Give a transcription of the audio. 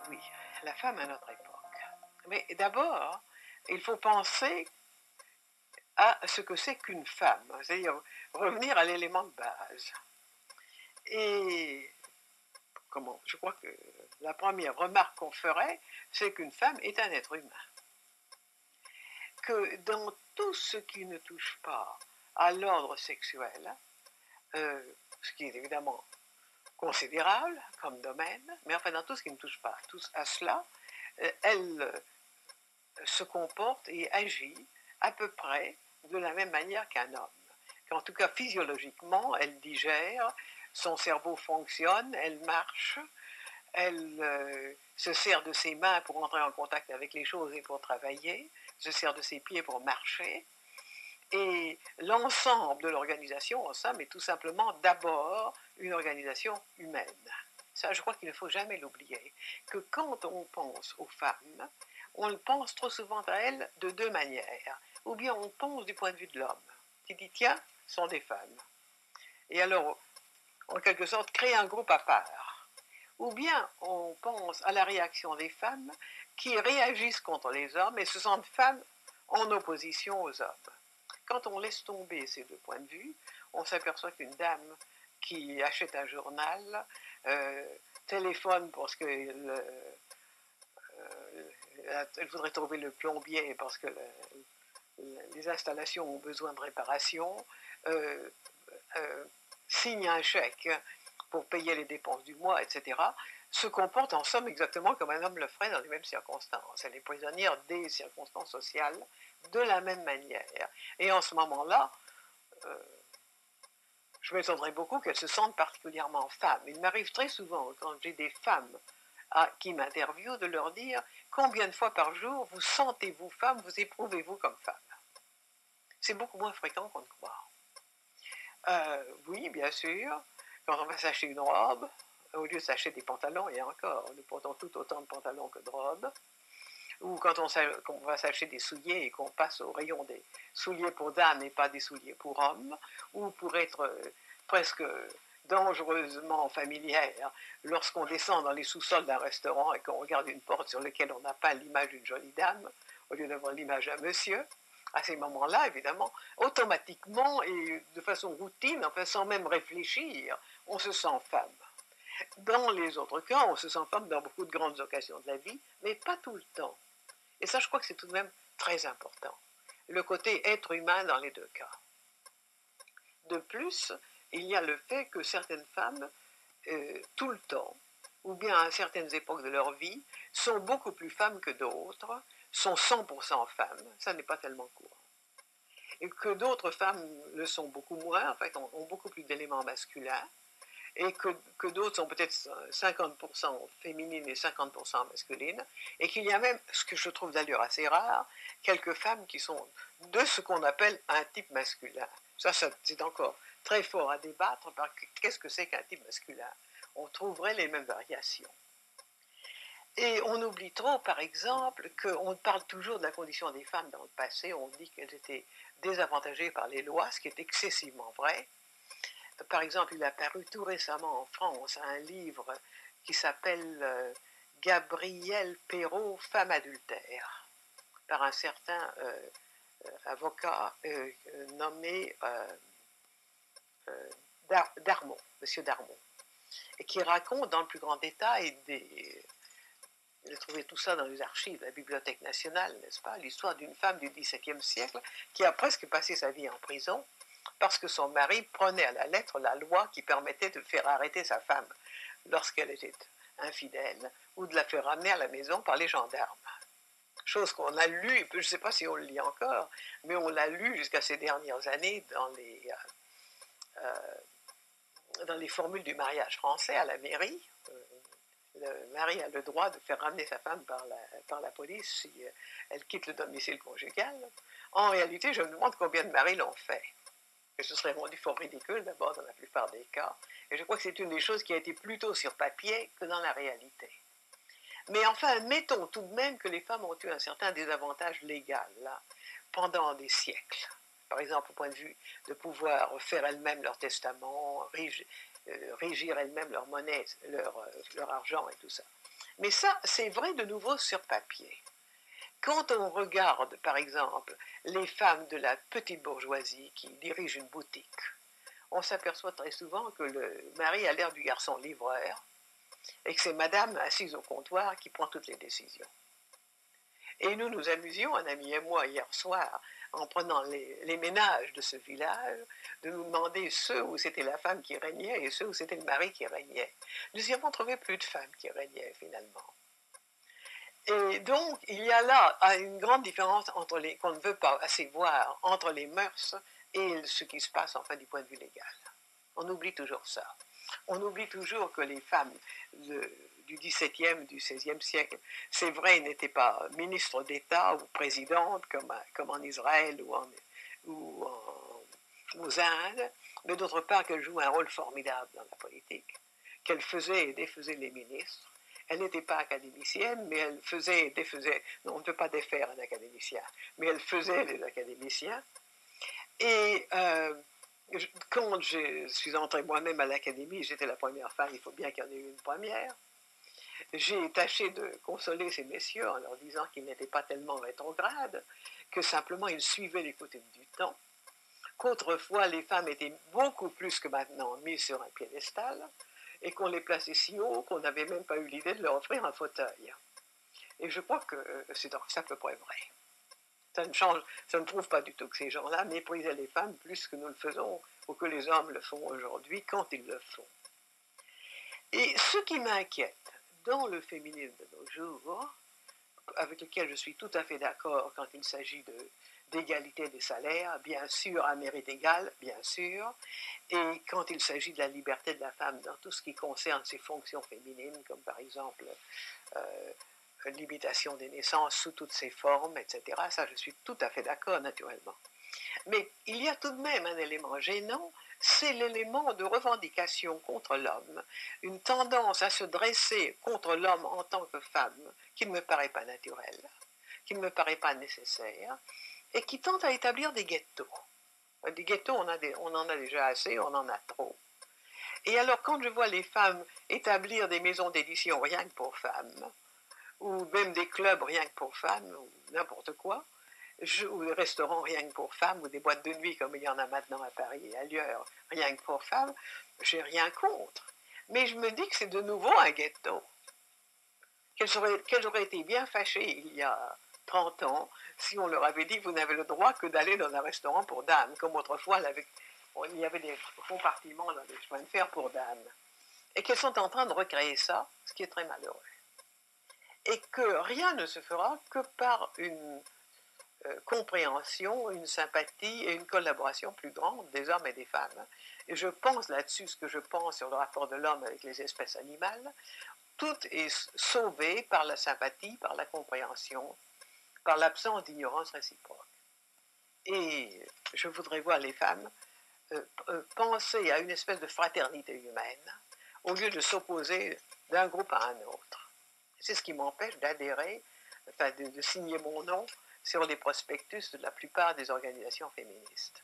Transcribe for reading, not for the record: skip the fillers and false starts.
Oui, la femme à notre époque. Mais d'abord, il faut penser à ce que c'est qu'une femme, c'est-à-dire revenir à l'élément de base. Et comment, je crois que la première remarque qu'on ferait, c'est qu'une femme est un être humain. Que dans tout ce qui ne touche pas à l'ordre sexuel, ce qui est évidemment considérable comme domaine, mais enfin dans tout ce qui ne touche pas à cela, elle se comporte et agit à peu près de la même manière qu'un homme. Qu'en tout cas, physiologiquement, elle digère, son cerveau fonctionne, elle marche, elle se sert de ses mains pour entrer en contact avec les choses et pour travailler, se sert de ses pieds pour marcher. Et l'ensemble de l'organisation, en somme, est tout simplement d'abord une organisation humaine. Ça, je crois qu'il ne faut jamais l'oublier, que quand on pense aux femmes, on le pense trop souvent à elles de deux manières. Ou bien on pense du point de vue de l'homme, qui dit, tiens, ce sont des femmes. Et alors, en quelque sorte, créer un groupe à part. Ou bien on pense à la réaction des femmes qui réagissent contre les hommes et se sentent femmes en opposition aux hommes. Quand on laisse tomber ces deux points de vue, on s'aperçoit qu'une dame qui achète un journal téléphone parce que elle voudrait trouver le plombier parce que les installations ont besoin de réparation, euh, euh, signe un chèque pour payer les dépenses du mois, etc., se comporte en somme exactement comme un homme le ferait dans les mêmes circonstances. Elle est prisonnière des circonstances sociales de la même manière. Et en ce moment-là, je m'étonnerais beaucoup qu'elles se sentent particulièrement femmes. Il m'arrive très souvent, quand j'ai des femmes qui m'interviewent, de leur dire combien de fois par jour vous sentez-vous femme, vous éprouvez-vous comme femme. C'est beaucoup moins fréquent qu'on ne croit. Oui, bien sûr, quand on va s'acheter une robe, au lieu de s'acheter des pantalons, et encore, nous portons tout autant de pantalons que de robes, ou quand on va s'acheter des souliers et qu'on passe au rayon des souliers pour dames et pas des souliers pour hommes, ou pour être presque dangereusement familière lorsqu'on descend dans les sous-sols d'un restaurant et qu'on regarde une porte sur laquelle on n'a pas l'image d'une jolie dame, au lieu d'avoir l'image d'un monsieur. À ces moments-là, évidemment, automatiquement et de façon routine, enfin sans même réfléchir, on se sent femme. Dans les autres cas, on se sent femme dans beaucoup de grandes occasions de la vie, mais pas tout le temps. Et ça, je crois que c'est tout de même très important. Le côté être humain dans les deux cas. De plus, il y a le fait que certaines femmes, tout le temps, ou bien à certaines époques de leur vie, sont beaucoup plus femmes que d'autres, sont 100% femmes, ça n'est pas tellement courant. Et que d'autres femmes le sont beaucoup moins, en fait, ont beaucoup plus d'éléments masculins, et que d'autres sont peut-être 50% féminines et 50% masculines, et qu'il y a même, ce que je trouve d'ailleurs assez rare, quelques femmes qui sont de ce qu'on appelle un type masculin. Ça c'est encore très fort à débattre, par qu'est-ce que c'est qu'un type masculin? On trouverait les mêmes variations. Et on oublie trop, par exemple, qu'on parle toujours de la condition des femmes dans le passé, on dit qu'elles étaient désavantagées par les lois, ce qui est excessivement vrai. Par exemple, il a paru tout récemment en France un livre qui s'appelle Gabriel Perrault, Femme adultère, par un certain avocat nommé Darmon, Monsieur Darmon, et qui raconte dans le plus grand détail il a trouvé tout ça dans les archives de la Bibliothèque nationale, n'est-ce pas, l'histoire d'une femme du XVIIe siècle qui a presque passé sa vie en prison parce que son mari prenait à la lettre la loi qui permettait de faire arrêter sa femme lorsqu'elle était infidèle ou de la faire ramener à la maison par les gendarmes. Chose qu'on a lue, je ne sais pas si on le lit encore, mais on l'a lu jusqu'à ces dernières années dans les formules du mariage français à la mairie. Le mari a le droit de faire ramener sa femme par la police si elle quitte le domicile conjugal. En réalité, je me demande combien de maris l'ont fait. Et ce serait rendu fort ridicule d'abord dans la plupart des cas. Et je crois que c'est une des choses qui a été plutôt sur papier que dans la réalité. Mais enfin, mettons tout de même que les femmes ont eu un certain désavantage légal là, pendant des siècles. Par exemple, au point de vue de pouvoir faire elles-mêmes leur testament, régir elles-mêmes leur monnaie, leur argent et tout ça. Mais ça, c'est vrai de nouveau sur papier. Quand on regarde, par exemple, les femmes de la petite bourgeoisie qui dirigent une boutique, on s'aperçoit très souvent que le mari a l'air du garçon livreur et que c'est madame assise au comptoir qui prend toutes les décisions. Et nous nous amusions, un ami et moi, hier soir, en prenant les ménages de ce village, de nous demander ceux où c'était la femme qui régnait et ceux où c'était le mari qui régnait. Nous n'y avons trouvé plus de femmes qui régnaient finalement. Et donc, il y a là une grande différence entre les, qu'on ne veut pas assez voir entre les mœurs et ce qui se passe enfin du point de vue légal. On oublie toujours ça. On oublie toujours que les femmes du XVIIe, du XVIe siècle, c'est vrai, n'étaient pas ministres d'État ou présidentes comme en Israël ou aux Indes, mais d'autre part qu'elles jouent un rôle formidable dans la politique, qu'elles faisaient et défaisaient les ministres. Elle n'était pas académicienne, mais elle faisait et défaisait, non, on ne peut pas défaire un académicien, mais elle faisait les académiciens. Et quand je suis entrée moi-même à l'académie, j'étais la première femme, il faut bien qu'il y en ait eu une première. J'ai tâché de consoler ces messieurs en leur disant qu'ils n'étaient pas tellement rétrogrades, que simplement ils suivaient les coutumes du temps, qu'autrefois les femmes étaient beaucoup plus que maintenant mises sur un piédestal, et qu'on les plaçait si haut qu'on n'avait même pas eu l'idée de leur offrir un fauteuil. Et je crois que c'est à peu près vrai. Ça ne prouve pas du tout que ces gens-là méprisaient les femmes plus que nous le faisons ou que les hommes le font aujourd'hui quand ils le font. Et ce qui m'inquiète dans le féminisme de nos jours, avec lequel je suis tout à fait d'accord quand il s'agit d'égalité des salaires, bien sûr, à mérite égal, bien sûr, et quand il s'agit de la liberté de la femme dans tout ce qui concerne ses fonctions féminines, comme par exemple limitation des naissances sous toutes ses formes, etc. Ça, je suis tout à fait d'accord, naturellement. Mais il y a tout de même un élément gênant, c'est l'élément de revendication contre l'homme, une tendance à se dresser contre l'homme en tant que femme, qui ne me paraît pas naturelle, qui ne me paraît pas nécessaire, et qui tente à établir des ghettos. Des ghettos, on en a déjà assez, on en a trop. Et alors, quand je vois les femmes établir des maisons d'édition rien que pour femmes, ou même des clubs rien que pour femmes, ou n'importe quoi, ou des restaurants rien que pour femmes, ou des boîtes de nuit comme il y en a maintenant à Paris et ailleurs, rien que pour femmes, j'ai rien contre. Mais je me dis que c'est de nouveau un ghetto. Qu'elles auraient été bien fâchées il y a 30 ans si on leur avait dit que vous n'avez le droit que d'aller dans un restaurant pour dames, comme autrefois il y avait des compartiments dans les chemins de fer pour dames. Et qu'elles sont en train de recréer ça, ce qui est très malheureux. Et que rien ne se fera que par une compréhension, une sympathie et une collaboration plus grande des hommes et des femmes. Et je pense là-dessus ce que je pense sur le rapport de l'homme avec les espèces animales. Tout est sauvé par la sympathie, par la compréhension, par l'absence d'ignorance réciproque. Et je voudrais voir les femmes penser à une espèce de fraternité humaine au lieu de s'opposer d'un groupe à un autre. C'est ce qui m'empêche d'adhérer, enfin de signer mon nom sur les prospectus de la plupart des organisations féministes.